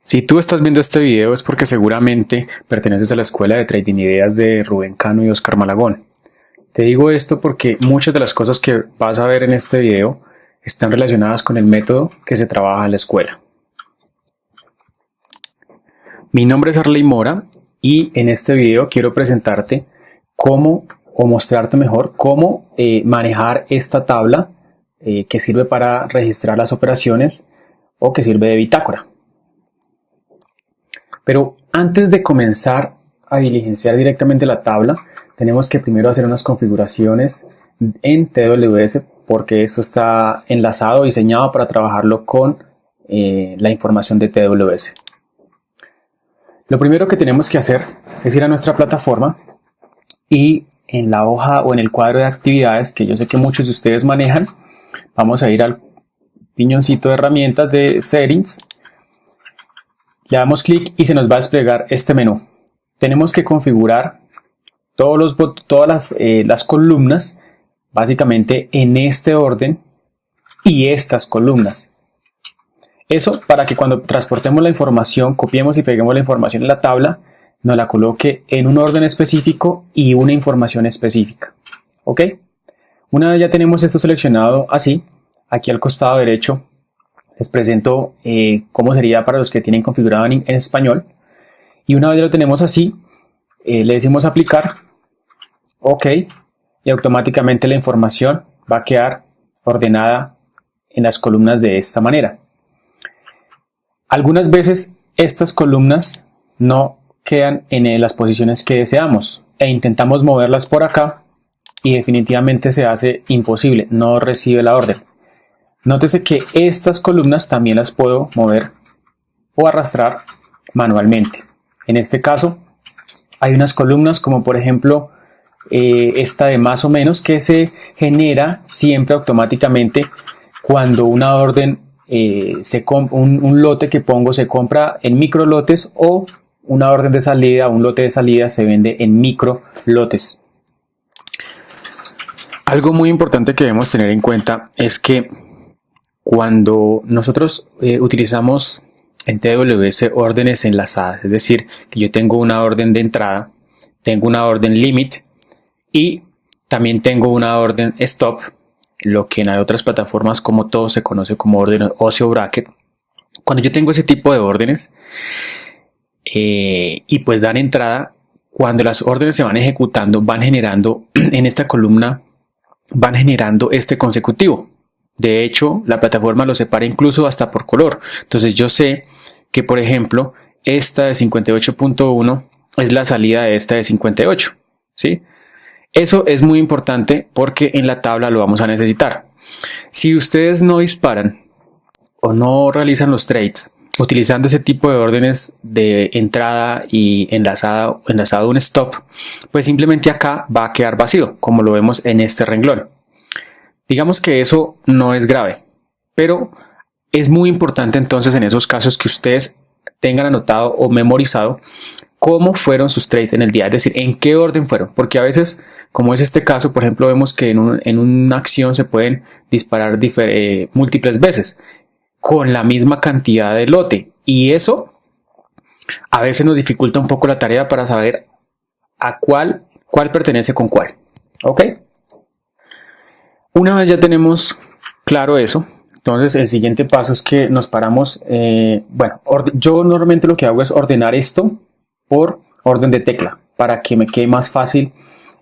Si tú estás viendo este video es porque seguramente perteneces a la escuela de Trading Ideas de Rubén Cano y Oscar Malagón. Te digo esto porque muchas de las cosas que vas a ver en este video están relacionadas con el método que se trabaja en la escuela. Mi nombre es Arley Mora y en este video quiero presentarte cómo o mostrarte mejor cómo manejar esta tabla que sirve para registrar las operaciones o que sirve de bitácora. Pero antes de comenzar a diligenciar directamente la tabla, tenemos que primero hacer unas configuraciones en TWS porque esto está enlazado, diseñado para trabajarlo con la información de TWS. Lo primero que tenemos que hacer es ir a nuestra plataforma y en la hoja o en el cuadro de actividades que yo sé que muchos de ustedes manejan, vamos a ir al piñoncito de herramientas de Settings. Le damos clic y se nos va a desplegar este menú. Tenemos que configurar todas las columnas, básicamente en este orden, y estas columnas. Eso para que cuando transportemos la información, copiemos y peguemos la información en la tabla, nos la coloque en un orden específico y una información específica. ¿Ok? Una vez ya tenemos esto seleccionado así, aquí al costado derecho, les presento cómo sería para los que tienen configurado en español. Y una vez ya lo tenemos así, le decimos aplicar, OK, y automáticamente la información va a quedar ordenada en las columnas de esta manera. Algunas veces estas columnas no quedan en las posiciones que deseamos e intentamos moverlas por acá y definitivamente se hace imposible, no recibe la orden. Nótese que estas columnas también las puedo mover o arrastrar manualmente. En este caso hay unas columnas como por ejemplo esta de más o menos que se genera siempre automáticamente cuando una orden, un lote que pongo se compra en micro lotes o una orden de salida, un lote de salida se vende en micro lotes. Algo muy importante que debemos tener en cuenta es que cuando nosotros utilizamos en TWS órdenes enlazadas, es decir, que yo tengo una orden de entrada, tengo una orden limit y también tengo una orden stop, lo que en otras plataformas como todo se conoce como orden OC o bracket. Cuando yo tengo ese tipo de órdenes y pues dan entrada, cuando las órdenes se van ejecutando, van generando en esta columna, van generando este consecutivo. De hecho, la plataforma lo separa incluso hasta por color. Entonces yo sé que, por ejemplo, esta de 58.1 es la salida de esta de 58. ¿Sí? Eso es muy importante porque en la tabla lo vamos a necesitar. Si ustedes no disparan o no realizan los trades utilizando ese tipo de órdenes de entrada y enlazado un stop, pues simplemente acá va a quedar vacío, como lo vemos en este renglón. Digamos que eso no es grave, pero es muy importante entonces en esos casos que ustedes tengan anotado o memorizado cómo fueron sus trades en el día, es decir, en qué orden fueron, porque a veces, como es este caso, por ejemplo, vemos que en una acción se pueden disparar múltiples veces con la misma cantidad de lote y eso a veces nos dificulta un poco la tarea para saber a cuál pertenece con cuál. ¿Ok? Una vez ya tenemos claro eso, entonces el siguiente paso es que nos paramos, yo normalmente lo que hago es ordenar esto por orden de tecla para que me quede más fácil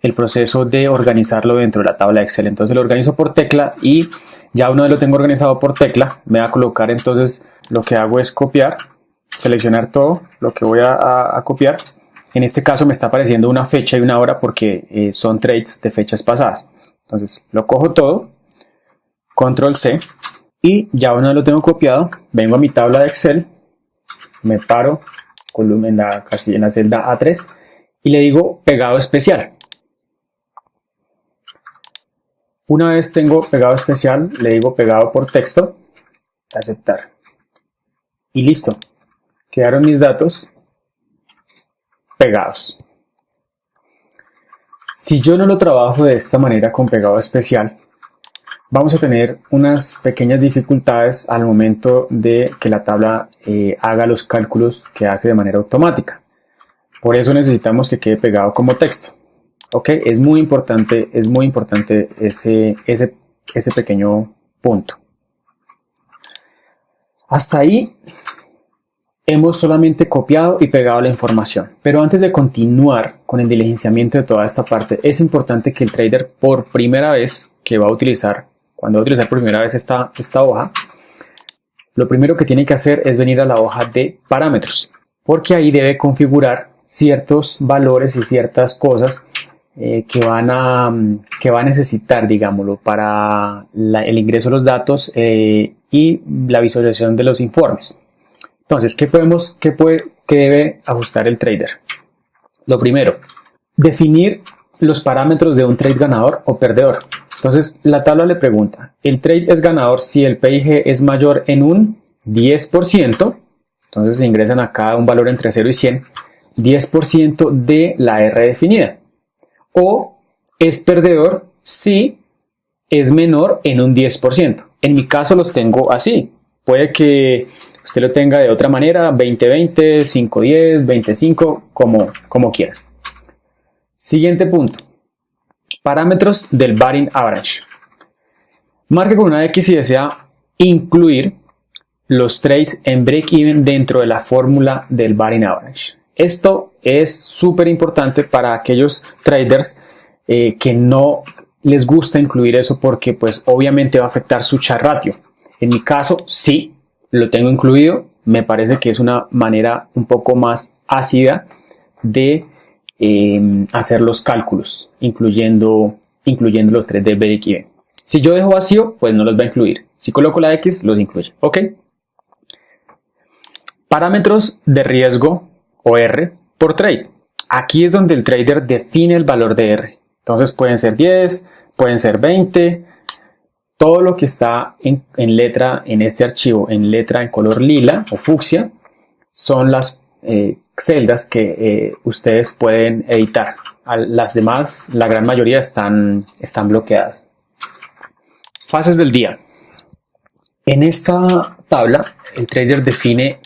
el proceso de organizarlo dentro de la tabla de Excel. Entonces lo organizo por tecla y ya una vez lo tengo organizado por tecla, me va a colocar, entonces lo que hago es copiar, seleccionar todo lo que voy a copiar. En este caso me está apareciendo una fecha y una hora porque son trades de fechas pasadas. Entonces lo cojo todo, control C y ya una vez lo tengo copiado, vengo a mi tabla de Excel, me paro en la celda A3 y le digo pegado especial. Una vez tengo pegado especial, le digo pegado por texto, aceptar y listo, quedaron mis datos pegados. Si yo no lo trabajo de esta manera con pegado especial, vamos a tener unas pequeñas dificultades al momento de que la tabla haga los cálculos que hace de manera automática. Por eso necesitamos que quede pegado como texto. ¿Ok? Es muy importante ese pequeño punto. Hasta ahí hemos solamente copiado y pegado la información. Pero antes de continuar con el diligenciamiento de toda esta parte, es importante que el trader por primera vez que va a utilizar, cuando va a utilizar por primera vez esta hoja, lo primero que tiene que hacer es venir a la hoja de parámetros, porque ahí debe configurar ciertos valores y ciertas cosas que va a necesitar, digámoslo, para el ingreso de los datos y la visualización de los informes. Entonces, ¿qué debe ajustar el trader? Lo primero, definir los parámetros de un trade ganador o perdedor. Entonces, la tabla le pregunta, el trade es ganador si el PIG es mayor en un 10%, entonces se ingresan acá un valor entre 0 y 100, 10% de la R definida. O es perdedor si es menor en un 10%. En mi caso los tengo así. Puede que usted lo tenga de otra manera, 20-20, 5-10, 25, como quieras. Siguiente punto. Parámetros del batting average. Marque con una X si desea incluir los trades en break-even dentro de la fórmula del batting average. Esto es súper importante para aquellos traders que no les gusta incluir eso porque pues obviamente va a afectar su char ratio. En mi caso sí lo tengo incluido, me parece que es una manera un poco más ácida de hacer los cálculos, incluyendo los trades de break-even. Si yo dejo vacío, pues no los va a incluir. Si coloco la X, los incluye. ¿Ok? Parámetros de riesgo o R por trade. Aquí es donde el trader define el valor de R. Entonces pueden ser 10, pueden ser 20. Todo lo que está en letra en este archivo, en letra en color lila o fucsia, son las celdas que ustedes pueden editar. Las demás, la gran mayoría están bloqueadas. Fases del día. En esta tabla, el trader define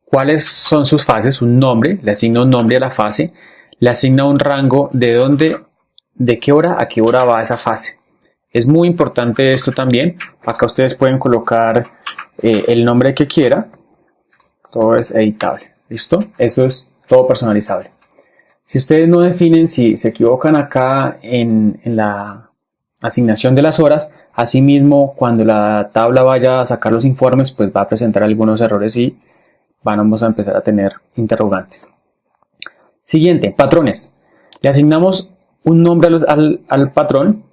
cuáles son sus fases, un nombre, le asigna un nombre a la fase, le asigna un rango de qué hora a qué hora va esa fase. Es muy importante esto también. Acá ustedes pueden colocar el nombre que quiera. Todo es editable. ¿Listo? Eso es todo personalizable. Si ustedes no definen, si se equivocan acá en la asignación de las horas, asimismo cuando la tabla vaya a sacar los informes, pues va a presentar algunos errores y vamos a empezar a tener interrogantes. Siguiente, patrones. Le asignamos un nombre al patrón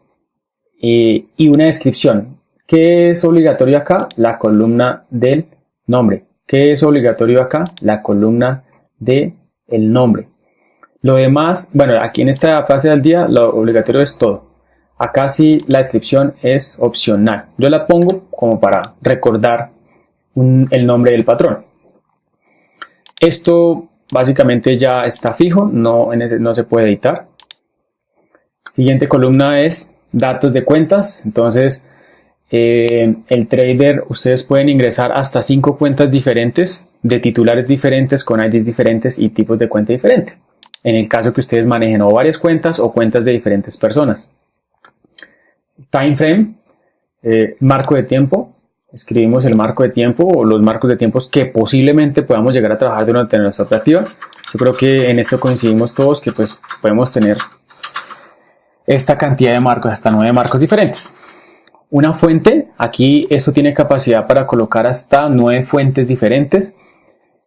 y una descripción. ¿Qué es obligatorio acá? La columna del nombre. ¿Qué es obligatorio acá? La columna del nombre. Lo demás, bueno, aquí en esta fase del día lo obligatorio es todo. Acá sí la descripción es opcional. Yo la pongo como para recordar el nombre del patrón. Esto básicamente ya está fijo, no se puede editar. Siguiente columna es datos de cuentas. Entonces el trader, ustedes pueden ingresar hasta 5 cuentas diferentes, de titulares diferentes, con IDs diferentes y tipos de cuenta diferentes. En el caso que ustedes manejen o varias cuentas o cuentas de diferentes personas. Time frame, marco de tiempo. Escribimos el marco de tiempo o los marcos de tiempos que posiblemente podamos llegar a trabajar durante nuestra operativa. Yo creo que en esto coincidimos todos que pues podemos tener esta cantidad de marcos, hasta 9 marcos diferentes. Una fuente, aquí esto tiene capacidad para colocar hasta 9 fuentes diferentes.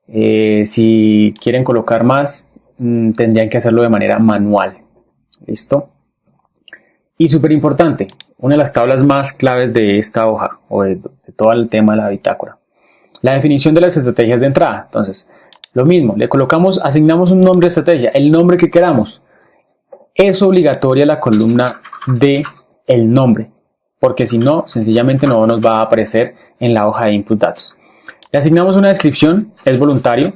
Si quieren colocar más, tendrían que hacerlo de manera manual. ¿Listo? Y súper importante, una de las tablas más claves de esta hoja o de todo el tema de la bitácora. La definición de las estrategias de entrada. Entonces, lo mismo, le asignamos un nombre de estrategia, el nombre que queramos. Es obligatoria la columna de el nombre, porque si no, sencillamente no nos va a aparecer en la hoja de input datos. Le asignamos una descripción, es voluntario.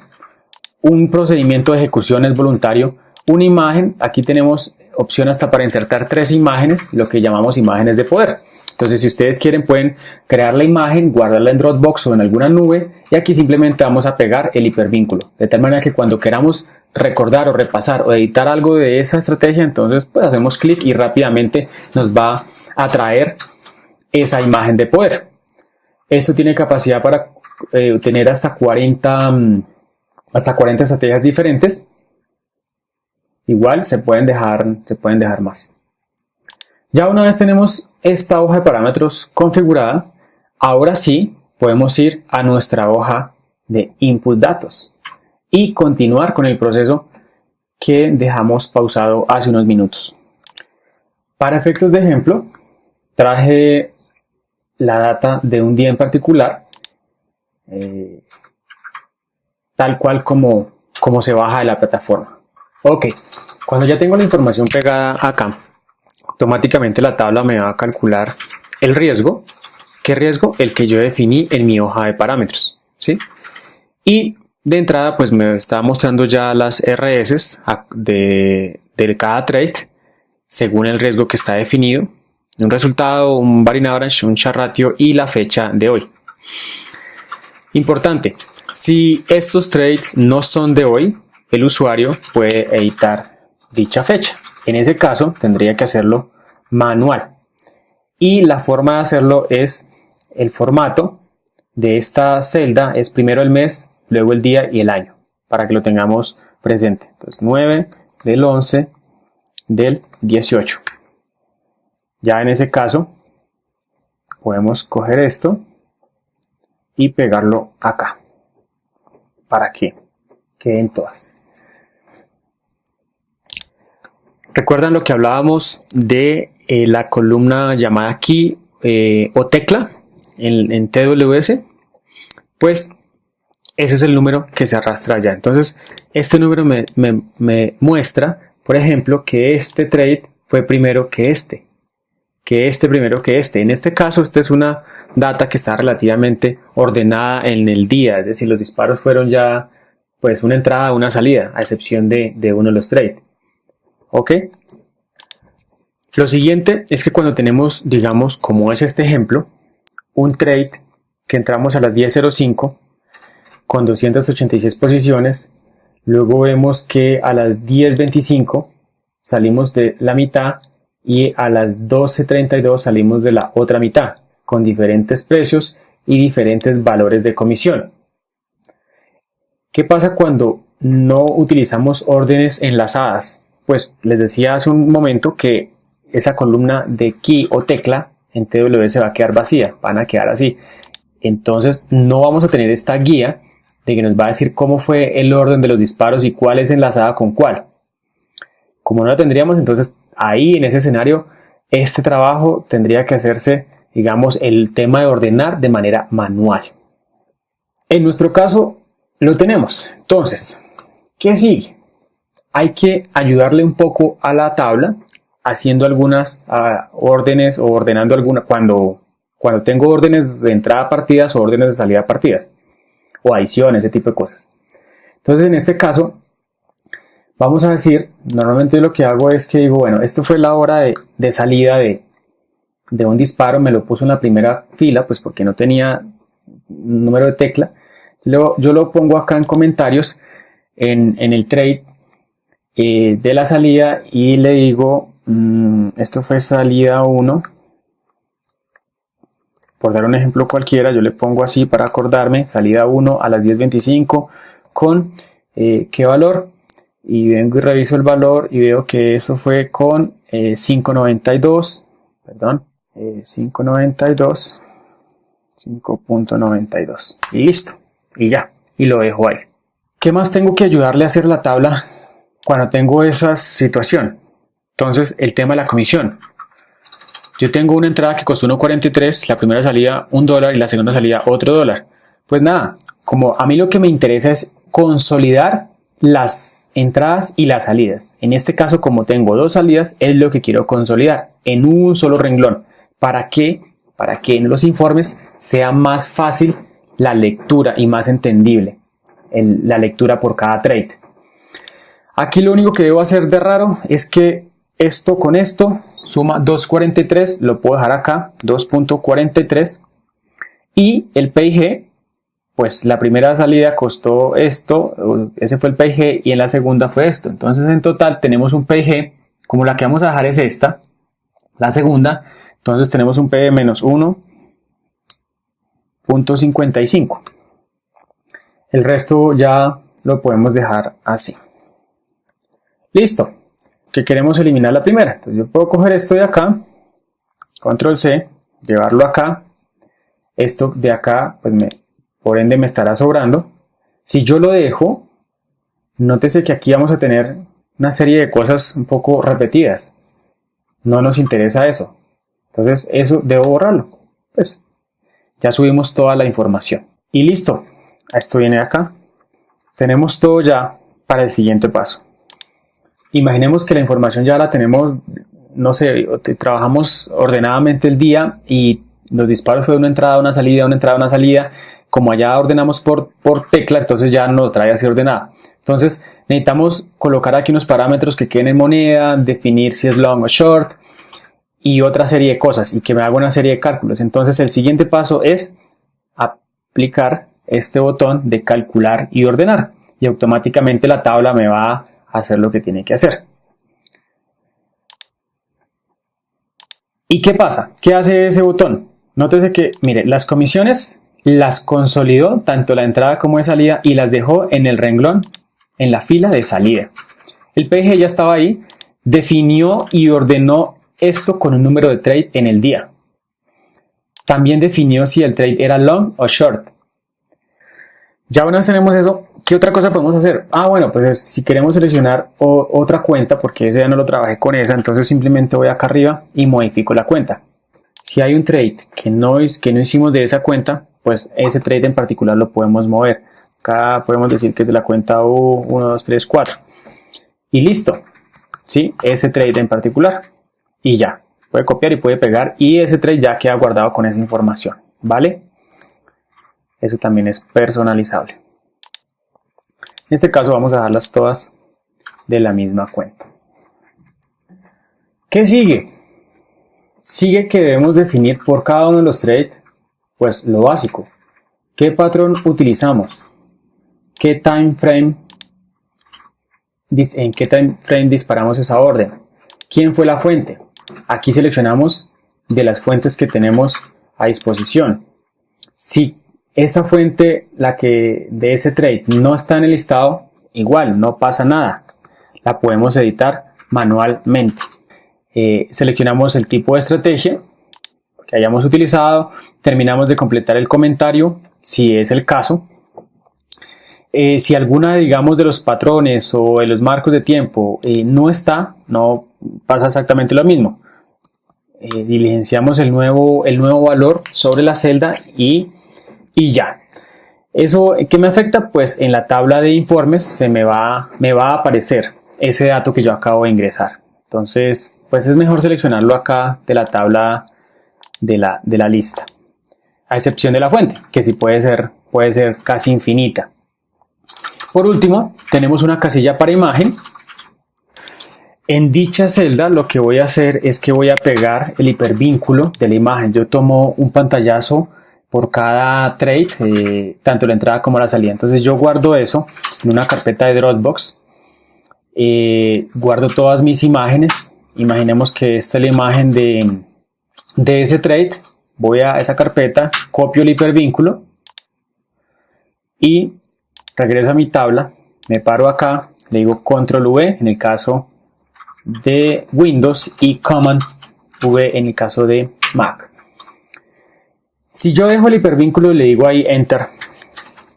Un procedimiento de ejecución es voluntario. Una imagen, aquí tenemos opción hasta para insertar 3 imágenes, lo que llamamos imágenes de poder. Entonces, si ustedes quieren, pueden crear la imagen, guardarla en Dropbox o en alguna nube, y aquí simplemente vamos a pegar el hipervínculo, de tal manera que cuando queramos recordar o repasar o editar algo de esa estrategia, entonces pues hacemos clic y rápidamente nos va a traer esa imagen de poder. Esto tiene capacidad para tener hasta 40 estrategias diferentes. Igual se pueden dejar más. Ya una vez tenemos esta hoja de parámetros configurada, ahora sí podemos ir a nuestra hoja de input datos y continuar con el proceso que dejamos pausado hace unos minutos. Para efectos de ejemplo, traje la data de un día en particular, tal cual como se baja de la plataforma. Ok, cuando ya tengo la información pegada acá, automáticamente la tabla me va a calcular el riesgo. ¿Qué riesgo? El que yo definí en mi hoja de parámetros, ¿sí? Y de entrada pues me está mostrando ya las RS de cada trade según el riesgo que está definido. Un resultado, un Bar Average, un Char Ratio y la fecha de hoy. Importante, si estos trades no son de hoy, el usuario puede editar dicha fecha. En ese caso tendría que hacerlo manual. Y la forma de hacerlo es el formato de esta celda es primero el mes, luego el día y el año, para que lo tengamos presente. Entonces 9 del 11 del 18. Ya en ese caso podemos coger esto y pegarlo acá para que queden todas. ¿Recuerdan lo que hablábamos de la columna llamada aquí o tecla en TWS? Pues ese es el número que se arrastra allá. Entonces este número me muestra, por ejemplo, que este trade fue primero que este. Primero que este. En este caso, esta es una data que está relativamente ordenada en el día, es decir, los disparos fueron ya pues una entrada, una salida, a excepción de uno de los trades. ¿Ok? Lo siguiente es que cuando tenemos, digamos, como es este ejemplo, un trade que entramos a las 10:05 con 286 posiciones, luego vemos que a las 10:25 salimos de la mitad y a las 12:32 salimos de la otra mitad, con diferentes precios y diferentes valores de comisión. ¿Qué pasa cuando no utilizamos órdenes enlazadas? Pues les decía hace un momento que esa columna de key o tecla en TWS va a quedar vacía, van a quedar así. Entonces no vamos a tener esta guía de que nos va a decir cómo fue el orden de los disparos y cuál es enlazada con cuál. Como no la tendríamos, entonces ahí en ese escenario este trabajo tendría que hacerse, digamos, el tema de ordenar de manera manual. En nuestro caso lo tenemos. Entonces, ¿qué sigue? Hay que ayudarle un poco a la tabla haciendo algunas órdenes o ordenando algunas cuando tengo órdenes de entrada a partidas o órdenes de salida a partidas o adiciones, ese tipo de cosas. Entonces en este caso vamos a decir, normalmente lo que hago es que digo, bueno, esto fue la hora de salida de un disparo, me lo puso en la primera fila, pues porque no tenía número de tecla. Luego yo lo pongo acá en comentarios en el trade de la salida y le digo, esto fue salida 1, por dar un ejemplo cualquiera, yo le pongo así para acordarme, salida 1 a las 10:25 con qué valor, y vengo y reviso el valor y veo que eso fue con 5.92, perdón, 5.92, 5.92 y listo, y ya, y lo dejo ahí. ¿Qué más tengo que ayudarle a hacer la tabla cuando tengo esa situación? Entonces el tema de la comisión. Yo tengo una entrada que costó 1.43, la primera salida $1 y la segunda salida otro $1. Pues nada, como a mí lo que me interesa es consolidar las entradas y las salidas. En este caso, como tengo dos salidas, es lo que quiero consolidar en un solo renglón. ¿Para qué? Para que en los informes sea más fácil la lectura y más entendible la lectura por cada trade. Aquí lo único que debo hacer de raro es que esto con esto suma 2.43, lo puedo dejar acá, 2.43. Y el PIG, pues la primera salida costó esto, ese fue el PIG, y en la segunda fue esto. Entonces en total tenemos un PIG, como la que vamos a dejar es esta, la segunda. Entonces tenemos un PIG menos 1.55. El resto ya lo podemos dejar así. Listo. Que queremos eliminar la primera. Entonces yo puedo coger esto de acá, control C, llevarlo acá. Esto de acá, pues por ende me estará sobrando. Si yo lo dejo, nótese que aquí vamos a tener una serie de cosas un poco repetidas. No nos interesa eso. Entonces eso debo borrarlo. Pues ya subimos toda la información. Y listo. Esto viene de acá. Tenemos todo ya para el siguiente paso. Imaginemos que la información ya la tenemos, no sé, trabajamos ordenadamente el día y los disparos fue una entrada, una salida, una entrada, una salida. Como allá ordenamos por tecla, entonces ya nos trae así ordenada. Entonces necesitamos colocar aquí unos parámetros que queden en moneda, definir si es long o short y otra serie de cosas y que me haga una serie de cálculos. Entonces el siguiente paso es aplicar este botón de calcular y ordenar y automáticamente la tabla me va a hacer lo que tiene que hacer. ¿Y qué pasa? ¿Qué hace ese botón? Nótese que, mire, las comisiones las consolidó tanto la entrada como de salida y las dejó en el renglón, en la fila de salida. El PG ya estaba ahí, definió y ordenó esto con un número de trade en el día. También definió si el trade era long o short. Ya una vez tenemos eso, ¿qué otra cosa podemos hacer? Bueno, pues si queremos seleccionar otra cuenta, porque ese ya no lo trabajé con esa, entonces simplemente voy acá arriba y modifico la cuenta. Si hay un trade que no hicimos de esa cuenta, pues ese trade en particular lo podemos mover. Acá podemos decir que es de la cuenta U1, 2, 3, 4. Y listo. ¿Sí? Ese trade en particular. Y ya. Puede copiar y puede pegar. Y ese trade ya queda guardado con esa información. ¿Vale? Eso también es personalizable. En este caso vamos a dejarlas todas de la misma cuenta. ¿Qué sigue? Sigue que debemos definir por cada uno de los trades, pues lo básico. ¿Qué patrón utilizamos? ¿En qué time frame disparamos esa orden? ¿Quién fue la fuente? Aquí seleccionamos de las fuentes que tenemos a disposición. Si esa fuente, de ese trade, no está en el listado, igual, no pasa nada. La podemos editar manualmente. Seleccionamos el tipo de estrategia que hayamos utilizado, terminamos de completar el comentario, si es el caso. Si alguna, digamos, de los patrones o de los marcos de tiempo no está, no pasa exactamente lo mismo. Diligenciamos el nuevo valor sobre la celda y ya. ¿Eso qué me afecta? Pues en la tabla de informes me va a aparecer ese dato que yo acabo de ingresar. Entonces, pues es mejor seleccionarlo acá de la tabla de la lista. A excepción de la fuente, que sí puede ser casi infinita. Por último, tenemos una casilla para imagen. En dicha celda lo que voy a hacer es que voy a pegar el hipervínculo de la imagen. Yo tomo un pantallazo por cada trade, tanto la entrada como la salida. Entonces yo guardo eso en una carpeta de Dropbox. Guardo todas mis imágenes. Imaginemos que esta es la imagen de ese trade. Voy a esa carpeta, copio el hipervínculo y regreso a mi tabla. Me paro acá, le digo Control V en el caso de Windows y Command V en el caso de Mac. Si yo dejo el hipervínculo y le digo ahí Enter,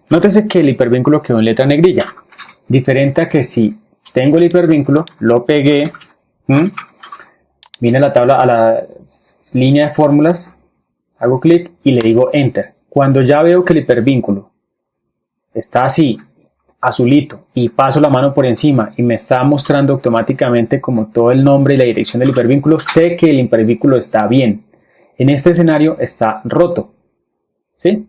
nótese que el hipervínculo quedó en letra negrilla, diferente a que si tengo el hipervínculo, lo pegué, vine a la tabla, a la línea de fórmulas, hago clic y le digo Enter. Cuando ya veo que el hipervínculo está así, azulito, y paso la mano por encima y me está mostrando automáticamente como todo el nombre y la dirección del hipervínculo, sé que el hipervínculo está bien. En este escenario está roto. ¿Sí?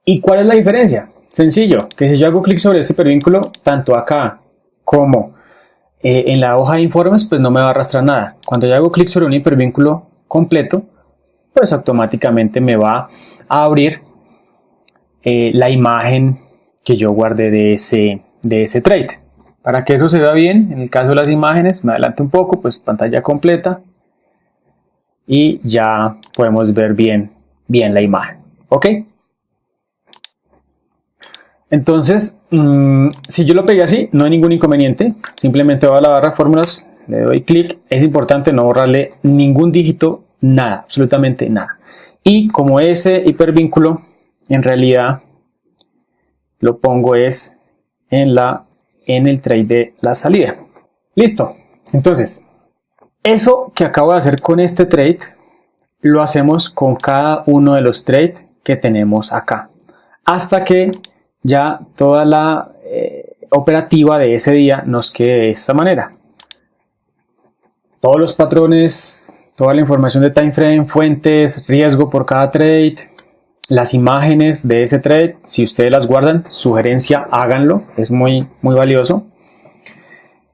¿Y cuál es la diferencia? Sencillo, que si yo hago clic sobre este hipervínculo, tanto acá como en la hoja de informes pues no me va a arrastrar nada. Cuando yo hago clic sobre un hipervínculo completo, pues automáticamente me va a abrir la imagen que yo guardé de ese trade. Para que eso se vea bien, en el caso de las imágenes, me adelanto un poco, pues pantalla completa y ya podemos ver bien la imagen. ¿Ok? Entonces, si yo lo pegué así, no hay ningún inconveniente. Simplemente voy a la barra de fórmulas, le doy clic. Es importante no borrarle ningún dígito, nada, absolutamente nada. Y como ese hipervínculo, en realidad, lo pongo es en el trade de la salida. Listo. Entonces, eso que acabo de hacer con este trade, lo hacemos con cada uno de los trades que tenemos acá. Hasta que ya toda la operativa de ese día nos quede de esta manera. Todos los patrones, toda la información de time frame, fuentes, riesgo por cada trade, las imágenes de ese trade, si ustedes las guardan, sugerencia, háganlo, es muy valioso.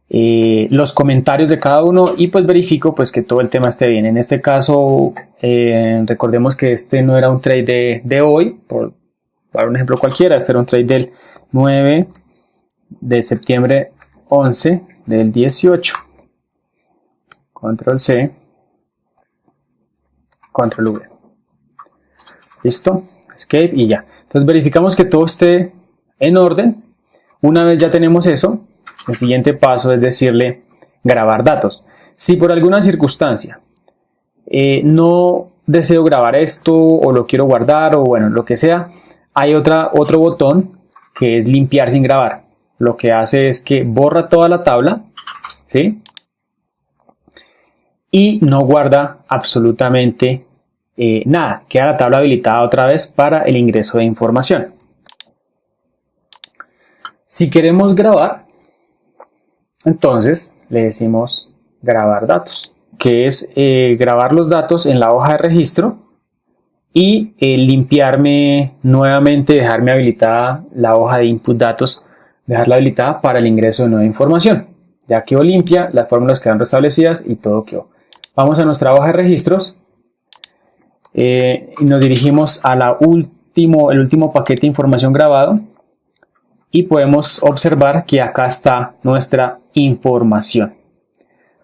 Los comentarios de cada uno y pues verifico pues que todo el tema esté bien. En este caso recordemos que este no era un trade de hoy, por un ejemplo cualquiera, este era un trade del 9 de septiembre 11 del 18. Control C, Control V. Listo, escape y ya. Entonces verificamos que todo esté en orden. Una vez ya tenemos eso, el siguiente paso es decirle grabar datos. Si por alguna circunstancia no deseo grabar esto o lo quiero guardar o bueno, lo que sea, hay otro botón que es limpiar sin grabar. Lo que hace es que borra toda la tabla, ¿sí? Y no guarda absolutamente nada. Queda la tabla habilitada otra vez para el ingreso de información. Si queremos grabar, entonces le decimos grabar datos, que es grabar los datos en la hoja de registro y limpiarme nuevamente, dejarme habilitada la hoja de input datos, dejarla habilitada para el ingreso de nueva información. Ya quedó limpia, las fórmulas quedan restablecidas y todo quedó. Vamos a nuestra hoja de registros y nos dirigimos a el último paquete de información grabado y podemos observar que acá está nuestra información.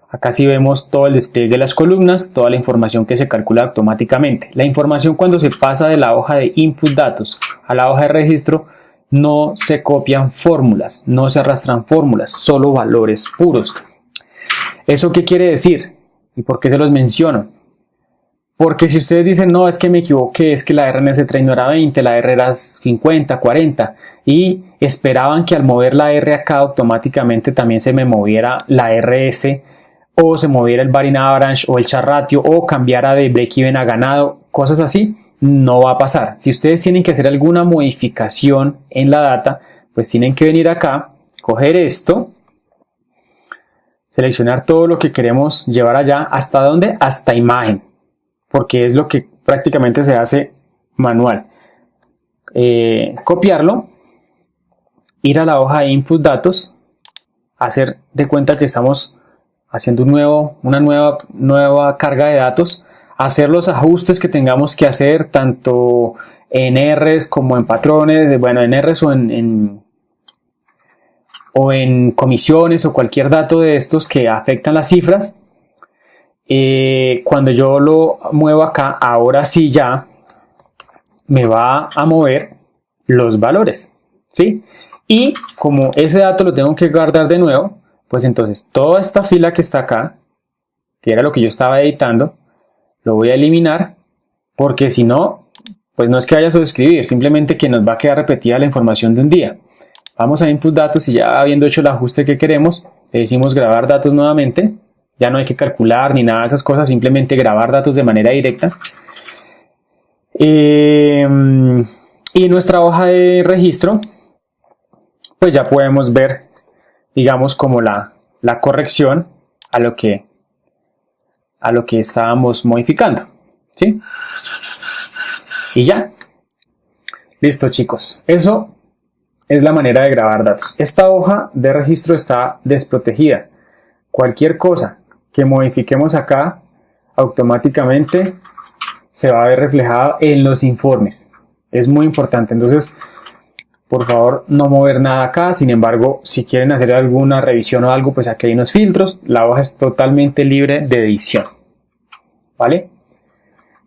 Acá sí vemos todo el despliegue de las columnas, toda la información que se calcula automáticamente. La información cuando se pasa de la hoja de input datos a la hoja de registro no se copian fórmulas, no se arrastran fórmulas, solo valores puros. ¿Eso qué quiere decir? ¿Y por qué se los menciono? Porque si ustedes dicen, no, es que me equivoqué, es que la R en ese tren no era 20, la R era 50, 40, y esperaban que al mover la R acá automáticamente también se me moviera la RS, o se moviera el Batting Average, o el Char Ratio, o cambiara de break-even a ganado, cosas así, no va a pasar. Si ustedes tienen que hacer alguna modificación en la data, pues tienen que venir acá, coger esto, seleccionar todo lo que queremos llevar allá, ¿hasta dónde? Hasta imagen, porque es lo que prácticamente se hace manual. Copiarlo, ir a la hoja de input datos, hacer de cuenta que estamos haciendo una nueva carga de datos, hacer los ajustes que tengamos que hacer tanto en Rs como en patrones, bueno, en Rs o en comisiones o cualquier dato de estos que afectan las cifras. Cuando yo lo muevo acá, ahora sí ya me va a mover los valores, ¿sí? Y como ese dato lo tengo que guardar de nuevo, pues entonces toda esta fila que está acá, que era lo que yo estaba editando, lo voy a eliminar, porque si no, pues no es que vaya a sobreescribir, simplemente que nos va a quedar repetida la información de un día. Vamos a input datos y ya habiendo hecho el ajuste que queremos, le decimos grabar datos nuevamente. Ya no hay que calcular ni nada de esas cosas, simplemente grabar datos de manera directa. Y en nuestra hoja de registro, pues ya podemos ver, digamos, como la corrección a lo que estábamos modificando, ¿sí? Y ya. Listo, chicos. Eso es la manera de grabar datos. Esta hoja de registro está desprotegida. cualquier cosa que modifiquemos acá, automáticamente se va a ver reflejado en los informes. Es muy importante. Entonces, por favor, no mover nada acá. Sin embargo, si quieren hacer alguna revisión o algo, pues aquí hay unos filtros. La hoja es totalmente libre de edición. ¿Vale?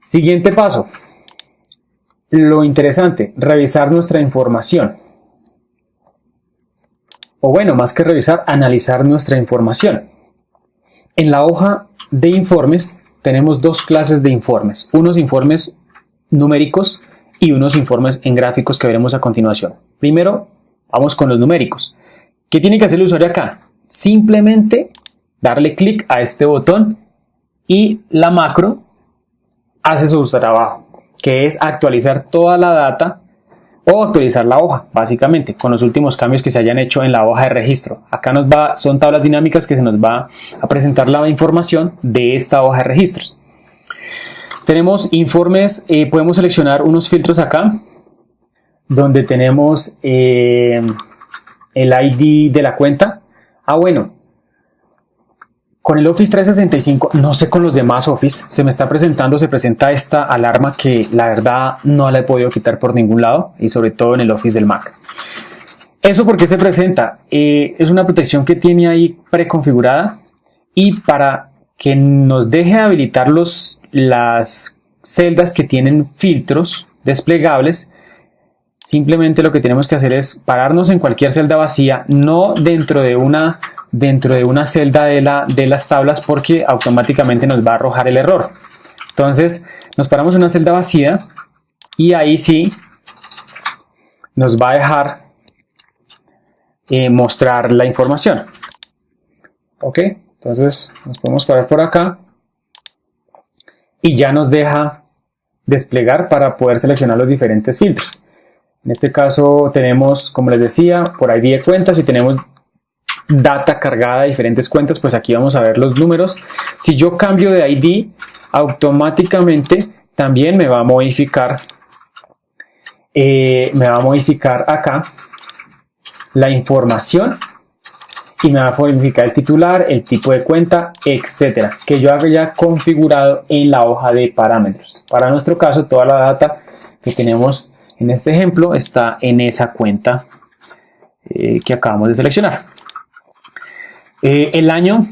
Siguiente paso. Lo interesante, revisar nuestra información. O bueno, más que revisar, analizar nuestra información. En la hoja de informes tenemos dos clases de informes. Unos informes numéricos y unos informes en gráficos que veremos a continuación. Primero, vamos con los numéricos. ¿Qué tiene que hacer el usuario acá? Simplemente darle clic a este botón y la macro hace su trabajo, que es actualizar toda la data o actualizar la hoja, básicamente, con los últimos cambios que se hayan hecho en la hoja de registro. Acá son tablas dinámicas que se nos va a presentar la información de esta hoja de registros. Tenemos informes, podemos seleccionar unos filtros acá, donde tenemos el ID de la cuenta. Bueno, con el Office 365, no sé con los demás Office, se presenta esta alarma que la verdad no la he podido quitar por ningún lado, y sobre todo en el Office del Mac. ¿Eso por qué se presenta? Es una protección que tiene ahí preconfigurada, y para que nos deje habilitar las celdas que tienen filtros desplegables, simplemente lo que tenemos que hacer es pararnos en cualquier celda vacía, no dentro de una celda de las tablas, porque automáticamente nos va a arrojar el error. Entonces nos paramos en una celda vacía y ahí sí nos va a dejar mostrar la información. Ok, entonces nos podemos parar por acá y ya nos deja desplegar para poder seleccionar los diferentes filtros. En este caso tenemos, como les decía, por ID de cuentas, y tenemos data cargada de diferentes cuentas. Pues aquí vamos a ver los números. Si yo cambio de ID, automáticamente también me va a modificar acá la información, y me va a modificar el titular, el tipo de cuenta, etcétera, que yo había configurado en la hoja de parámetros. Para nuestro caso, toda la data que tenemos en este ejemplo está en esa cuenta que acabamos de seleccionar. El año,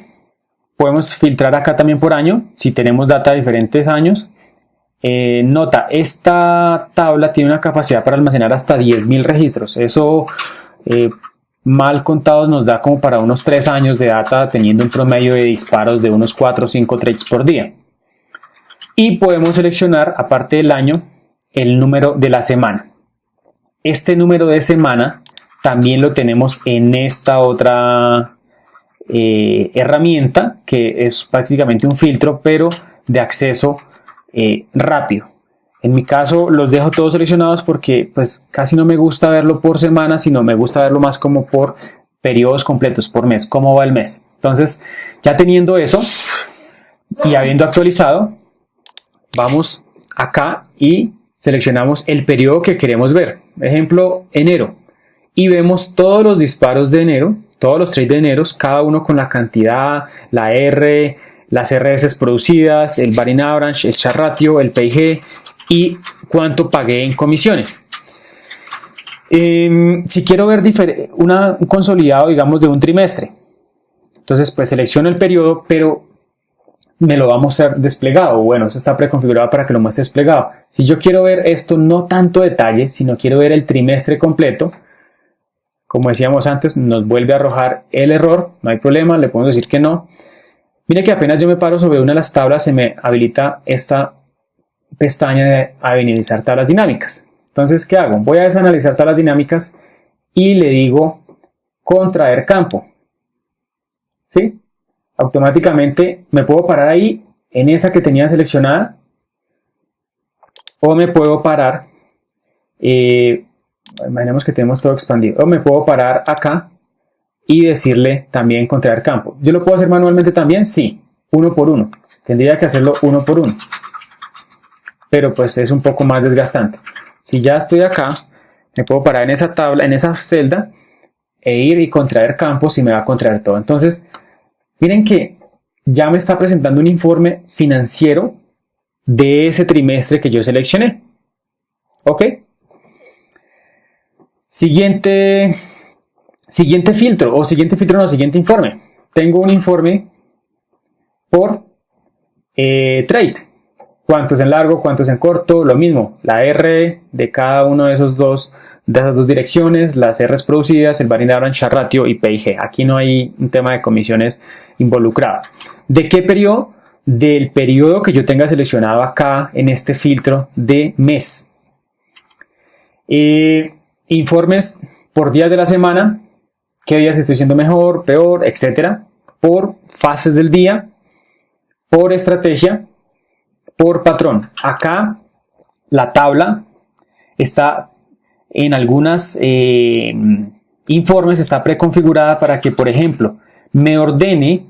podemos filtrar acá también por año, si tenemos data de diferentes años. Nota, esta tabla tiene una capacidad para almacenar hasta 10.000 registros. Eso, mal contados, nos da como para unos 3 años de data, teniendo un promedio de disparos de unos 4 o 5 trades por día. Y podemos seleccionar, aparte del año, el número de la semana. Este número de semana también lo tenemos en esta otra herramienta, que es prácticamente un filtro, pero de acceso rápido. En mi caso los dejo todos seleccionados porque pues casi no me gusta verlo por semana, sino me gusta verlo más como por periodos completos, por mes, cómo va el mes. Entonces, ya teniendo eso y habiendo actualizado, vamos acá y seleccionamos el periodo que queremos ver. Ejemplo, enero, y vemos todos los disparos de enero, todos los trades de enero, cada uno con la cantidad, la R, las RS producidas, el Batting Average, el Char Ratio, el PIG y cuánto pagué en comisiones. Si quiero ver un consolidado, digamos, de un trimestre, entonces pues selecciono el periodo, pero me lo va a mostrar desplegado. Bueno, eso está preconfigurado para que lo muestre desplegado. Si yo quiero ver esto no tanto detalle, sino quiero ver el trimestre completo, como decíamos antes, nos vuelve a arrojar el error. No hay problema, le podemos decir que no. Mire que apenas yo me paro sobre una de las tablas, se me habilita esta pestaña de analizar tablas dinámicas. Entonces, ¿qué hago? Voy a desanalizar tablas dinámicas y le digo contraer campo. ¿Sí? Automáticamente me puedo parar ahí en esa que tenía seleccionada, o me puedo parar, imaginemos que tenemos todo expandido, o me puedo parar acá y decirle también contraer campo. ¿Yo lo puedo hacer manualmente también? Sí, uno por uno. Tendría que hacerlo uno por uno, pero pues es un poco más desgastante. Si ya estoy acá, me puedo parar en esa tabla, en esa celda, e ir y contraer campos, y me va a contraer todo. Entonces, Miren que ya me está presentando un informe financiero de ese trimestre que yo seleccioné. ¿Ok? Siguiente filtro, o siguiente filtro no, siguiente informe. Tengo un informe por trade. Cuántos en largo, cuántos en corto, lo mismo. La R de cada uno de esas dos direcciones, las R's producidas, el Variance Average Ratio y P&G. Aquí no hay un tema de comisiones involucrado. ¿De qué periodo? Del periodo que yo tenga seleccionado acá en este filtro de mes. Informes por días de la semana, qué días estoy siendo mejor, peor, etcétera, por fases del día, por estrategia, por patrón. Acá la tabla está en algunos informes, está preconfigurada para que, por ejemplo, me ordene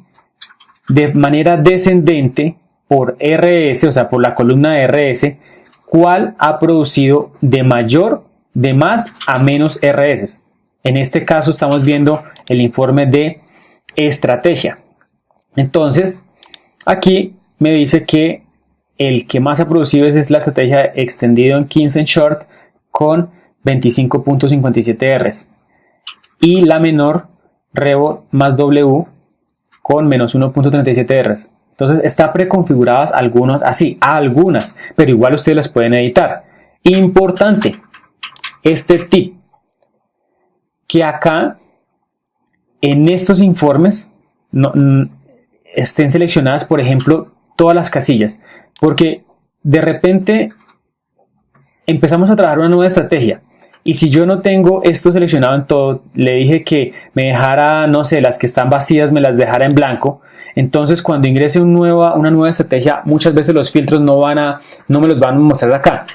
de manera descendente por RS, o sea, por la columna de RS, cuál ha producido de más a menos RS. En este caso estamos viendo el informe de estrategia. Entonces, aquí me dice que el que más ha producido es la estrategia extendido en 15 en short con 25.57 Rs. Y la menor, Revo más W con menos 1.37 Rs. Entonces está preconfiguradas algunas, pero igual ustedes las pueden editar. Importante, este tip, que acá en estos informes estén seleccionadas, por ejemplo, todas las casillas, porque de repente empezamos a trabajar una nueva estrategia y si yo no tengo esto seleccionado en todo, le dije que me dejara, no sé, las que están vacías me las dejara en blanco. Entonces cuando ingrese una nueva estrategia, muchas veces los filtros no me los van a mostrar acá.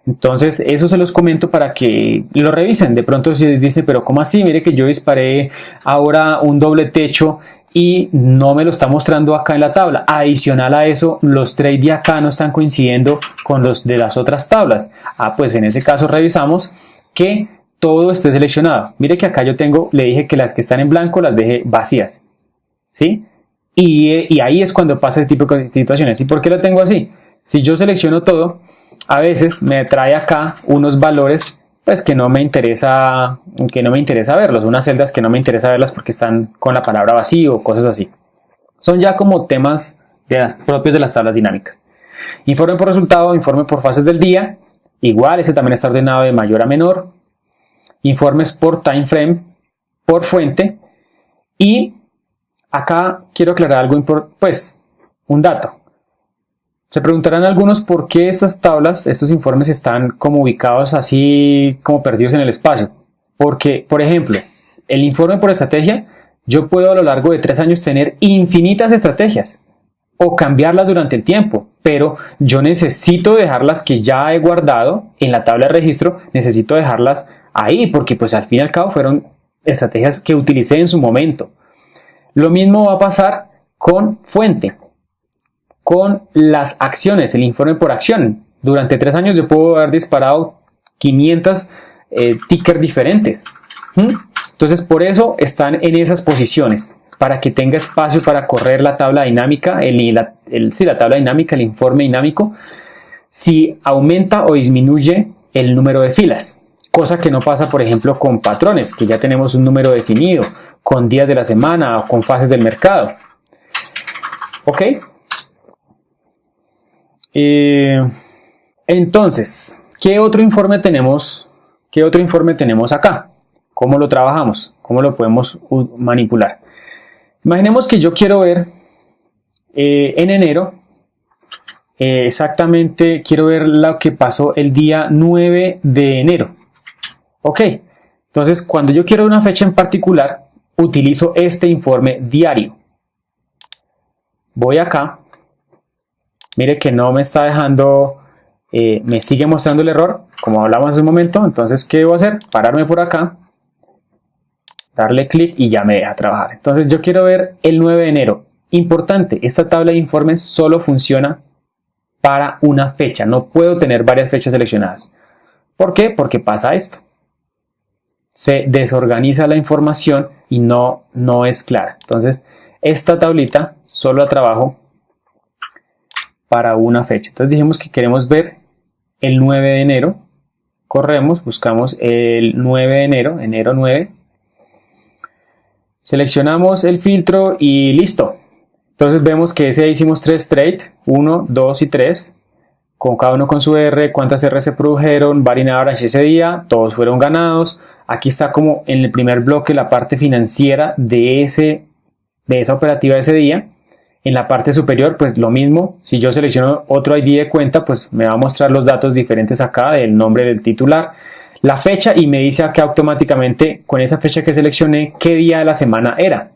Entonces eso se los comento para que lo revisen. De pronto se dice, pero ¿cómo así? Mire que yo disparé ahora un doble techo y no me lo está mostrando acá en la tabla. Adicional a eso, los trades de acá no están coincidiendo con los de las otras tablas. Pues en ese caso revisamos que todo esté seleccionado. Mire que acá le dije que las que están en blanco las dejé vacías, ¿sí? Y ahí es cuando pasa el tipo de situaciones. ¿Y por qué lo tengo así? Si yo selecciono todo, a veces me trae acá unos valores pues que no me interesa verlos, unas celdas que no me interesa verlas porque están con la palabra vacío o cosas así. Son ya como temas propios de las tablas dinámicas. Informe por resultado, informe por fases del día, igual ese también está ordenado de mayor a menor. Informes por time frame, por fuente. Y acá quiero aclarar algo importante, un dato. Se preguntarán algunos por qué estas tablas, estos informes están como ubicados así como perdidos en el espacio. Porque, por ejemplo, el informe por estrategia, yo puedo a lo largo de 3 años tener infinitas estrategias o cambiarlas durante el tiempo, pero yo necesito dejar las que ya he guardado en la tabla de registro, necesito dejarlas ahí porque pues al fin y al cabo fueron estrategias que utilicé en su momento. Lo mismo va a pasar con fuente. Con las acciones, el informe por acción. Durante 3 años yo puedo haber disparado 500 tickers diferentes. Entonces por eso están en esas posiciones, para que tenga espacio para correr la tabla dinámica, la tabla dinámica, el informe dinámico, si aumenta o disminuye el número de filas. Cosa que no pasa, por ejemplo, con patrones, que ya tenemos un número definido, con días de la semana o con fases del mercado. ¿Ok? Entonces, ¿qué otro informe tenemos acá? ¿Cómo lo trabajamos? ¿Cómo lo podemos manipular? Imaginemos que yo quiero ver en enero, exactamente quiero ver lo que pasó el día 9 de enero. Ok, entonces cuando yo quiero una fecha en particular, utilizo este informe diario. Voy acá. Mire que no me está dejando, me sigue mostrando el error, como hablamos hace un momento. Entonces, ¿qué debo hacer? Pararme por acá, darle clic y ya me deja trabajar. Entonces, yo quiero ver el 9 de enero. Importante, esta tabla de informes solo funciona para una fecha. No puedo tener varias fechas seleccionadas. ¿Por qué? Porque pasa esto. Se desorganiza la información y no es clara. Entonces, esta tablita solo la trabajo para una fecha. Entonces dijimos que queremos ver el 9 de enero. Corremos, buscamos el 9 de enero, enero 9. Seleccionamos el filtro y listo. Entonces vemos que ese hicimos 3 trades, 1, 2 y 3. Con cada uno con su R, cuántas R se produjeron, Batting Average ese día, todos fueron ganados. Aquí está como en el primer bloque la parte financiera de esa operativa de ese día. En la parte superior, pues lo mismo. Si yo selecciono otro ID de cuenta, pues me va a mostrar los datos diferentes acá, del nombre del titular, la fecha, y me dice acá automáticamente, con esa fecha que seleccioné, qué día de la semana era.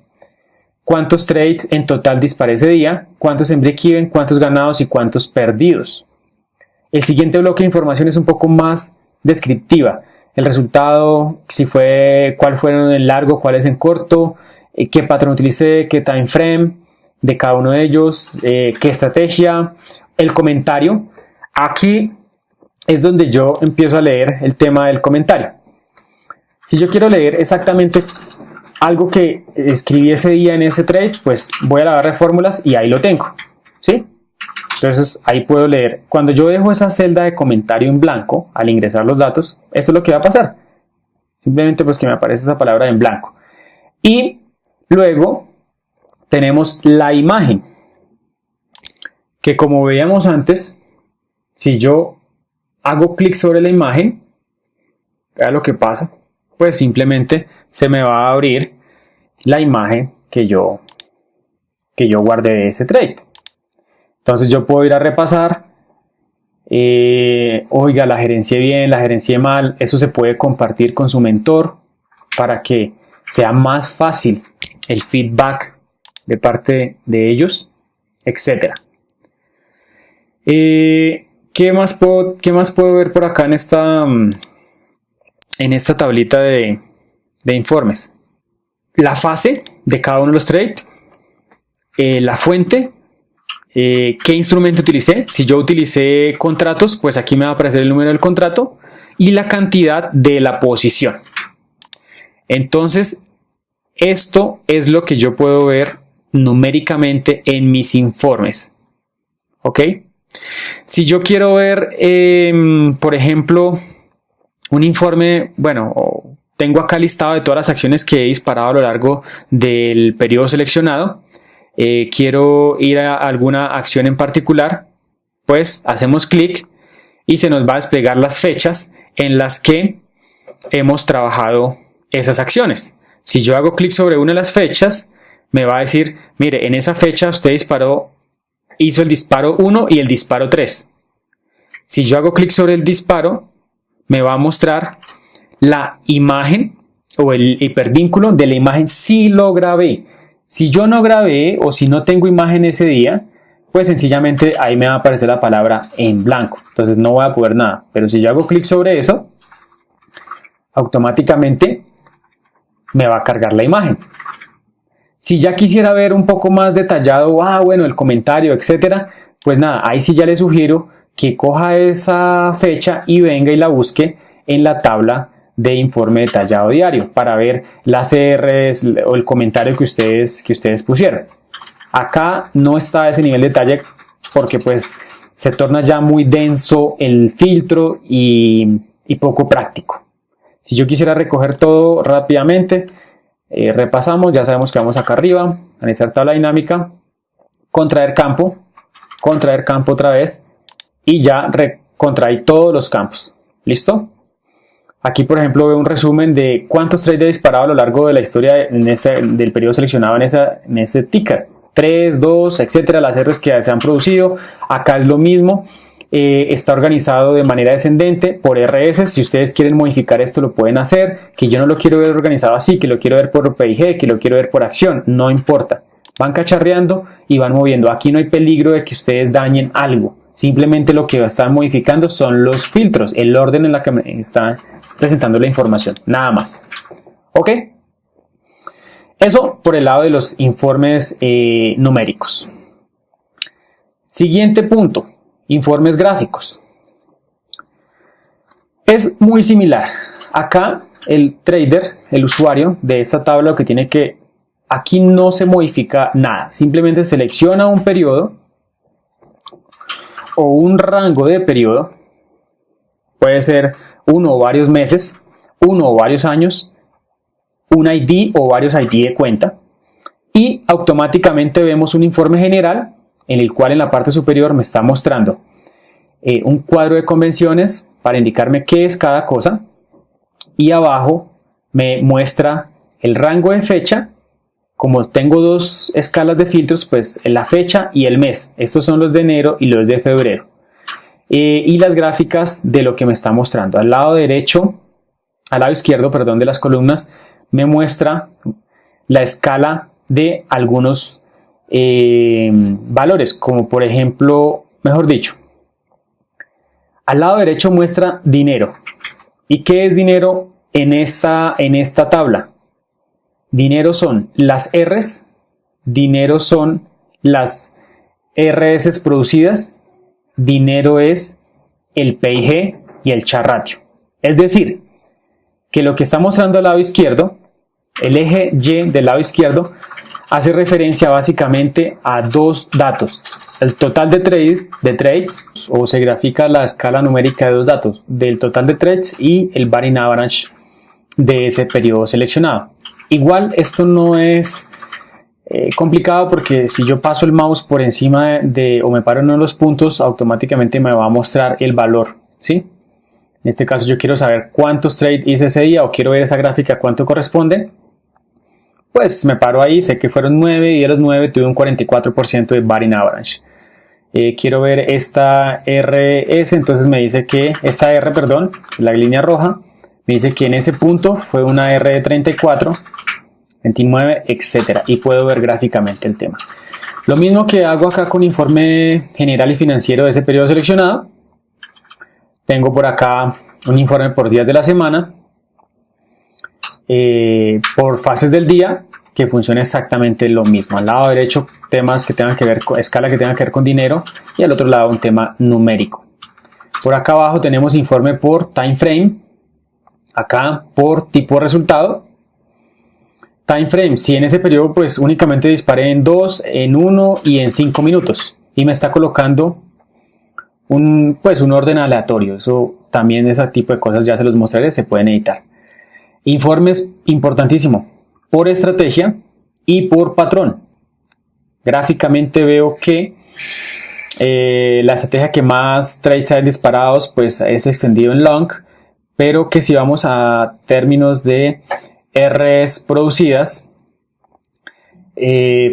Cuántos trades en total disparé ese día, cuántos en break-even, cuántos ganados y cuántos perdidos. El siguiente bloque de información es un poco más descriptiva. El resultado, cuál fueron en largo, cuál es en corto, qué patrón utilicé, qué time frame de cada uno de ellos, qué estrategia, el comentario. Aquí es donde yo empiezo a leer el tema del comentario. Si yo quiero leer exactamente algo que escribí ese día en ese trade, pues voy a la barra de fórmulas y ahí lo tengo, ¿sí? Entonces ahí puedo leer. Cuando yo dejo esa celda de comentario en blanco al ingresar los datos, eso es lo que va a pasar. Simplemente pues que me aparece esa palabra en blanco. Y luego tenemos la imagen, que como veíamos antes, si yo hago clic sobre la imagen, vea lo que pasa, pues simplemente se me va a abrir la imagen que yo guardé de ese trade. Entonces yo puedo ir a repasar, oiga, la gerencié bien, la gerencié mal. Eso se puede compartir con su mentor para que sea más fácil el feedback de parte de ellos, etc. ¿Qué más puedo ver por acá en esta tablita de informes? La fase de cada uno de los trades, la fuente, qué instrumento utilicé. Si yo utilicé contratos, pues aquí me va a aparecer el número del contrato y la cantidad de la posición. Entonces, esto es lo que yo puedo ver numéricamente en mis informes. ¿Ok? Si yo quiero ver, por ejemplo, un informe, bueno, tengo acá listado de todas las acciones que he disparado a lo largo del periodo seleccionado. Quiero ir a alguna acción en particular, pues hacemos clic y se nos va a desplegar las fechas en las que hemos trabajado esas acciones. Si yo hago clic sobre una de las fechas, me va a decir, mire, en esa fecha usted hizo el disparo 1 y el disparo 3. Si yo hago clic sobre el disparo, me va a mostrar la imagen o el hipervínculo de la imagen si lo grabé. Si yo no grabé o si no tengo imagen ese día, pues sencillamente ahí me va a aparecer la palabra en blanco. Entonces no voy a poder nada. Pero si yo hago clic sobre eso, automáticamente me va a cargar la imagen. Si ya quisiera ver un poco más detallado, bueno, el comentario, etcétera, pues nada, ahí sí ya le sugiero que coja esa fecha y venga y la busque en la tabla de informe detallado diario para ver las CRs o el comentario que ustedes pusieron. Acá no está ese nivel de detalle porque pues se torna ya muy denso el filtro y poco práctico. Si yo quisiera recoger todo rápidamente, repasamos, ya sabemos que vamos acá arriba, analizar tabla dinámica, contraer campo otra vez y ya contraí todos los campos. ¿Listo? Aquí, por ejemplo, veo un resumen de cuántos trades he disparado a lo largo de la historia del periodo seleccionado en ese ticker. 3, 2, etcétera, las R's que se han producido. Acá es lo mismo. Está organizado de manera descendente por RS. Si ustedes quieren modificar esto, lo pueden hacer. Que yo no lo quiero ver organizado así, que lo quiero ver por PIG, que lo quiero ver por acción. No importa. Van cacharreando y van moviendo. Aquí no hay peligro de que ustedes dañen algo. Simplemente lo que están modificando son los filtros, el orden en la que está presentando la información, nada más. ¿Ok? Eso por el lado de los informes numéricos. Siguiente punto, informes gráficos. Es muy similar. Acá el trader, el usuario de esta tabla, lo que tiene que aquí no se modifica nada, simplemente selecciona un periodo o un rango de periodo, puede ser uno o varios meses, uno o varios años, un ID o varios ID de cuenta, y automáticamente vemos un informe general en el cual en la parte superior me está mostrando un cuadro de convenciones para indicarme qué es cada cosa, y abajo me muestra el rango de fecha. Como tengo dos escalas de filtros, pues la fecha y el mes. Estos son los de enero y los de febrero. Y las gráficas de lo que me está mostrando. Al lado izquierdo, perdón, de las columnas, me muestra la escala de algunos valores, como por ejemplo, mejor dicho, al lado derecho muestra dinero. ¿Y qué es dinero en esta tabla? Dinero son las R's, dinero son las RS producidas, dinero es el PIG y el char ratio. Es decir, que lo que está mostrando al lado izquierdo, el eje Y del lado izquierdo, hace referencia básicamente a dos datos: el total de trades, o se grafica la escala numérica de dos datos, del total de trades y el batting average de ese periodo seleccionado. Igual esto no es complicado, porque si yo paso el mouse por encima o me paro en uno de los puntos, automáticamente me va a mostrar el valor, ¿sí? En este caso yo quiero saber cuántos trades hice ese día, o quiero ver esa gráfica cuánto corresponde. Pues me paro ahí, sé que fueron 9 y de los 9 tuve un 44% de batting average. Quiero ver esta RS, entonces me dice que esta R, perdón, la línea roja, me dice que en ese punto fue una R de 34, 29, etcétera, y puedo ver gráficamente el tema. Lo mismo que hago acá con informe general y financiero de ese periodo seleccionado. Tengo por acá un informe por días de la semana, por fases del día, que funciona exactamente lo mismo. Al lado derecho, temas que tengan que ver con escala, que tengan que ver con dinero, y al otro lado un tema numérico. Por acá abajo tenemos informe por time frame, acá por tipo de resultado. Time frame, si en ese periodo pues únicamente disparé en 2, en 1 y en 5 minutos, y me está colocando un orden aleatorio. Eso también, ese tipo de cosas ya se los mostraré, se pueden editar. Informes, importantísimo, por estrategia y por patrón. Gráficamente veo que la estrategia que más trades hay disparados pues es extendido en long, pero que si vamos a términos de Rs producidas,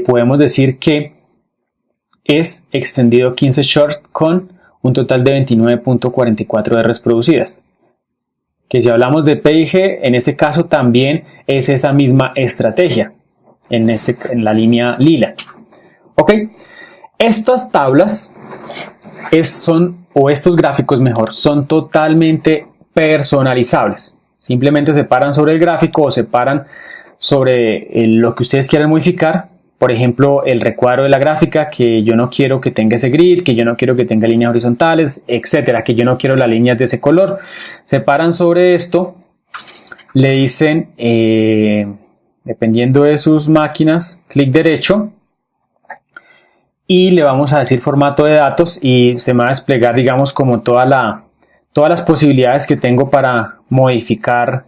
podemos decir que es extendido 15 short con un total de 29.44 Rs producidas. Que si hablamos de PIG, en este caso también es esa misma estrategia, en la línea lila. Ok, estas tablas estos gráficos mejor, son totalmente personalizables. Simplemente se paran sobre el gráfico o se paran sobre lo que ustedes quieran modificar. Por ejemplo, el recuadro de la gráfica, que yo no quiero que tenga ese grid, que yo no quiero que tenga líneas horizontales, etcétera, que yo no quiero las líneas de ese color. Se paran sobre esto, le dicen, dependiendo de sus máquinas, clic derecho, y le vamos a decir formato de datos, y se me va a desplegar, digamos, como todas las posibilidades que tengo para modificar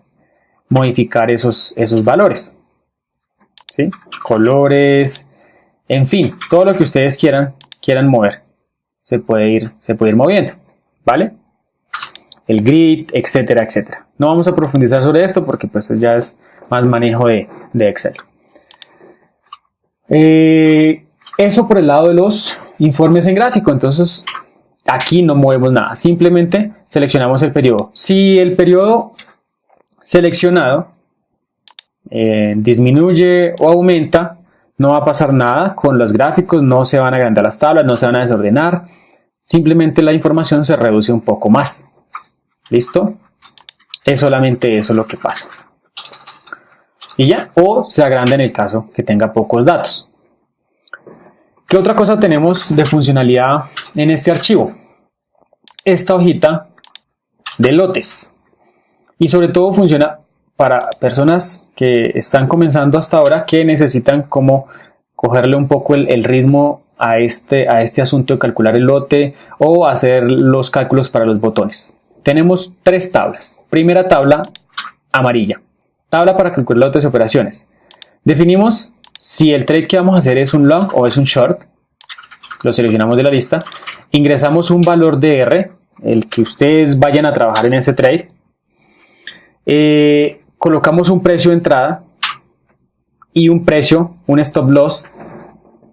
esos valores. ¿Sí? Colores, en fin, todo lo que ustedes quieran mover se puede ir moviendo, ¿vale? El grid, etcétera, etcétera. No vamos a profundizar sobre esto porque pues ya es más manejo de Excel. Eso por el lado de los informes en gráfico. Entonces aquí no movemos nada, simplemente seleccionamos el periodo. Si el periodo seleccionado disminuye o aumenta, no va a pasar nada con los gráficos, no se van a agrandar las tablas, no se van a desordenar, simplemente la información se reduce un poco más. ¿Listo? Es solamente eso lo que pasa. Y ya, o se agranda en el caso que tenga pocos datos. ¿Qué otra cosa tenemos de funcionalidad en este archivo? Esta hojita de lotes. Y sobre todo funciona para personas que están comenzando hasta ahora, que necesitan como cogerle un poco el ritmo a este asunto de calcular el lote o hacer los cálculos para los botones. Tenemos tres tablas. Primera tabla, amarilla. Tabla para calcular lotes y operaciones. Definimos si el trade que vamos a hacer es un long o es un short. Lo seleccionamos de la lista. Ingresamos un valor de R, el que ustedes vayan a trabajar en ese trade. Colocamos un precio de entrada y un precio, un stop loss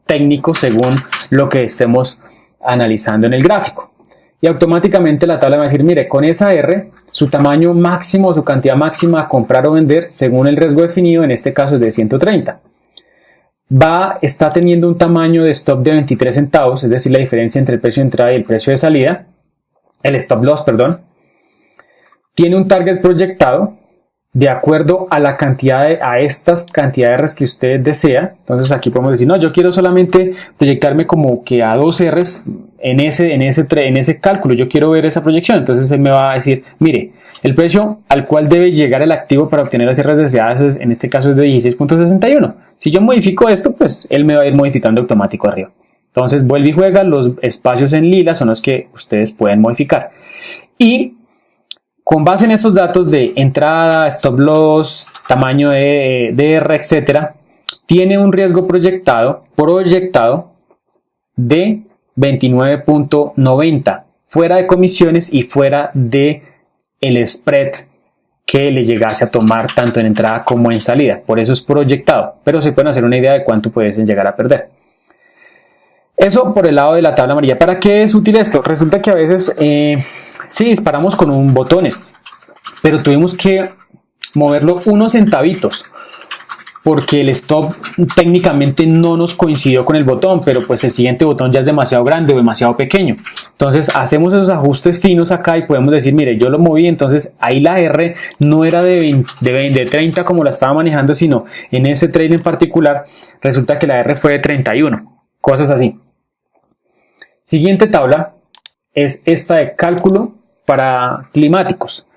técnico según lo que estemos analizando en el gráfico. Y automáticamente la tabla va a decir, mire, con esa R, su tamaño máximo o su cantidad máxima a comprar o vender según el riesgo definido, en este caso es de 130. Está teniendo un tamaño de stop de 23 centavos, es decir, la diferencia entre el precio de entrada y el precio de salida, el stop loss, perdón. Tiene un target proyectado de acuerdo a la a estas cantidades que usted desea. Entonces aquí podemos decir, no, yo quiero solamente proyectarme como que a 2 R's en ese cálculo, yo quiero ver esa proyección. Entonces él me va a decir, mire, el precio al cual debe llegar el activo para obtener las R's deseadas en este caso es de 16.61. Si yo modifico esto, pues él me va a ir modificando automático arriba. Entonces vuelve y juega, los espacios en lila son los que ustedes pueden modificar. Y con base en estos datos de entrada, stop loss, tamaño de R, etc., tiene un riesgo proyectado de 29.90, fuera de comisiones y fuera de el spread que le llegase a tomar tanto en entrada como en salida. Por eso es proyectado, pero se pueden hacer una idea de cuánto pueden llegar a perder. Eso por el lado de la tabla amarilla. ¿Para qué es útil esto? Resulta que a veces sí disparamos con un botones, pero tuvimos que moverlo unos centavitos porque el stop técnicamente no nos coincidió con el botón, pero pues el siguiente botón ya es demasiado grande o demasiado pequeño. Entonces hacemos esos ajustes finos acá y podemos decir, mire, yo lo moví, entonces ahí la R no era de 30 como la estaba manejando, sino en ese trade en particular resulta que la R fue de 31, cosas así. Siguiente tabla es esta de cálculo para climáticos.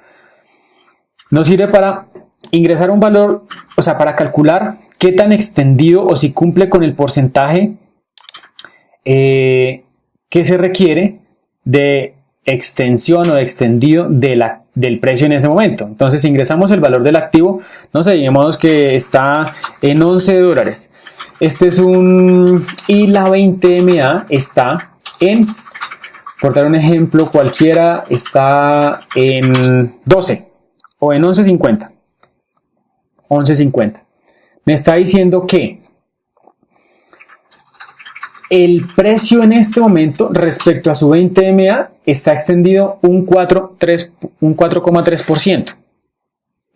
Nos sirve para ingresar un valor, o sea, para calcular qué tan extendido o si cumple con el porcentaje que se requiere de extensión o de extendido del precio en ese momento. Entonces ingresamos el valor del activo, no sé, digamos que está en 11 dólares. Este es y la 20MA está en, por dar un ejemplo cualquiera, está en 12 o en 11.50. 11.50. Me está diciendo que el precio en este momento respecto a su 20MA está extendido un 4,3%.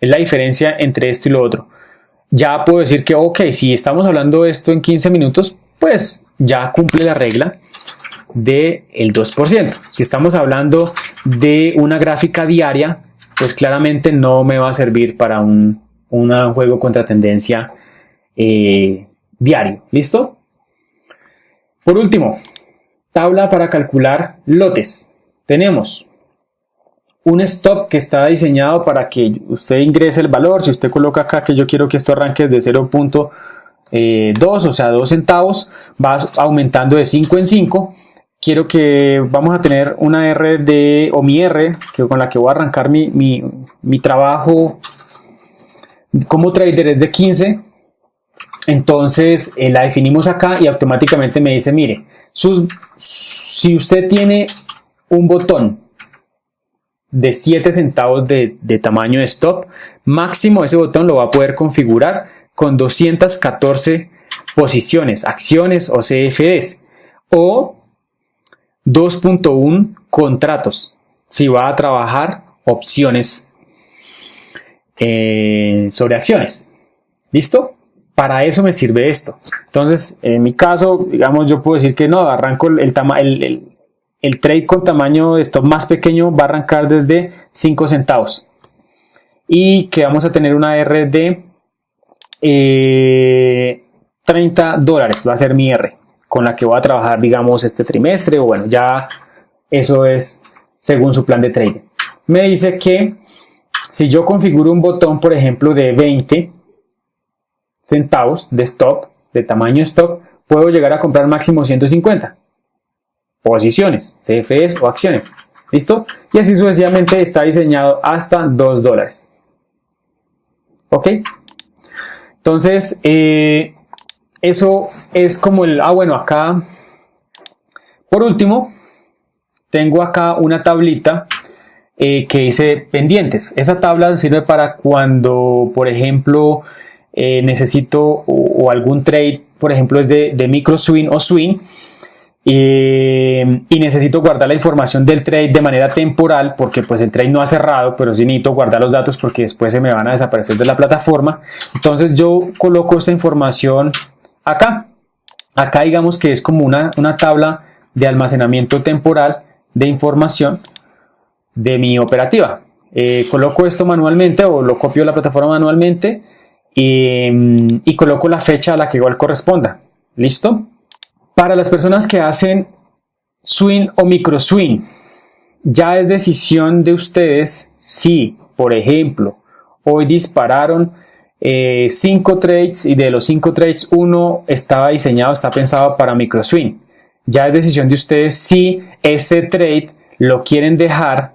Es la diferencia entre esto y lo otro. Ya puedo decir que, ok, si estamos hablando de esto en 15 minutos, pues ya cumple la regla del 2%. Si estamos hablando de una gráfica diaria, pues claramente no me va a servir para un juego contra tendencia diario. ¿Listo? Por último, tabla para calcular lotes. Tenemos un stop que está diseñado para que usted ingrese el valor. Si usted coloca acá que yo quiero que esto arranque de 0.2, o sea 2 centavos, va aumentando de 5 en 5. Quiero que vamos a tener una R o mi R con la que voy a arrancar mi trabajo como trader es de 15. Entonces la definimos acá y automáticamente me dice, mire, si usted tiene un botón de 7 centavos de tamaño de stop, máximo ese botón lo va a poder configurar con 214 posiciones, acciones o CFDs, o 2.1 contratos si va a trabajar opciones sobre acciones. ¿Listo? Para eso me sirve esto. Entonces, en mi caso, digamos, yo puedo decir que no, arranco el trade con tamaño de stop más pequeño, va a arrancar desde 5 centavos. Y que vamos a tener una R de 30 dólares, va a ser mi R, con la que voy a trabajar, digamos, este trimestre, o bueno, ya eso es según su plan de trading. Me dice que si yo configuro un botón, por ejemplo, de 20 centavos de stop, de tamaño stop, puedo llegar a comprar máximo 150 posiciones, CFEs o acciones. ¿Listo? Y así sucesivamente está diseñado hasta $2. ¿Ok? Entonces, eso es como el... bueno, acá, por último, tengo acá una tablita que dice pendientes. Esa tabla sirve para cuando, por ejemplo, necesito o algún trade, por ejemplo, es de micro swing o swing, y necesito guardar la información del trade de manera temporal, porque pues el trade no ha cerrado, pero sí necesito guardar los datos porque después se me van a desaparecer de la plataforma. Entonces yo coloco esta información acá. Acá digamos que es como una tabla de almacenamiento temporal de información de mi operativa. Coloco esto manualmente o lo copio de la plataforma manualmente y coloco la fecha a la que igual corresponda. ¿Listo? Para las personas que hacen swing o micro swing, ya es decisión de ustedes si, por ejemplo, hoy dispararon 5 trades y de los 5 trades uno está pensado para micro swing. Ya es decisión de ustedes si ese trade lo quieren dejar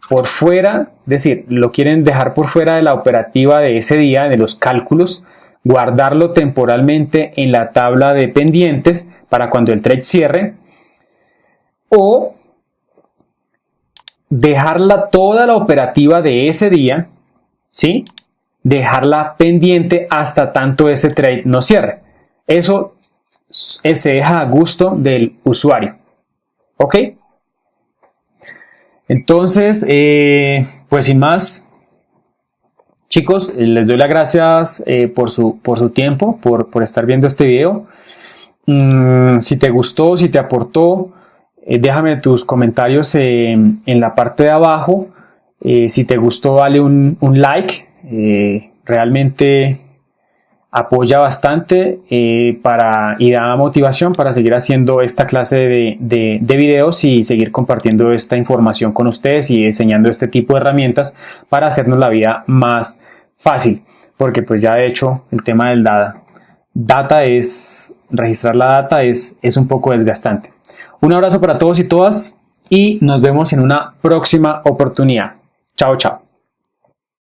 por fuera, es decir, lo quieren dejar por fuera de la operativa de ese día, de los cálculos, guardarlo temporalmente en la tabla de pendientes para cuando el trade cierre, o dejarla toda la operativa de ese día, ¿sí? Dejarla pendiente hasta tanto ese trade no cierre. Eso se deja a gusto del usuario. ¿Ok? Entonces, pues sin más, chicos, les doy las gracias por su tiempo, por estar viendo este video. Si te gustó, si te aportó, déjame tus comentarios en la parte de abajo. Si te gustó, dale un like. Realmente apoya bastante y da motivación para seguir haciendo esta clase de videos y seguir compartiendo esta información con ustedes y enseñando este tipo de herramientas para hacernos la vida más fácil, porque pues ya de hecho el tema del registrar la data es un poco desgastante. Un abrazo para todos y todas y nos vemos en una próxima oportunidad. Chao, chao.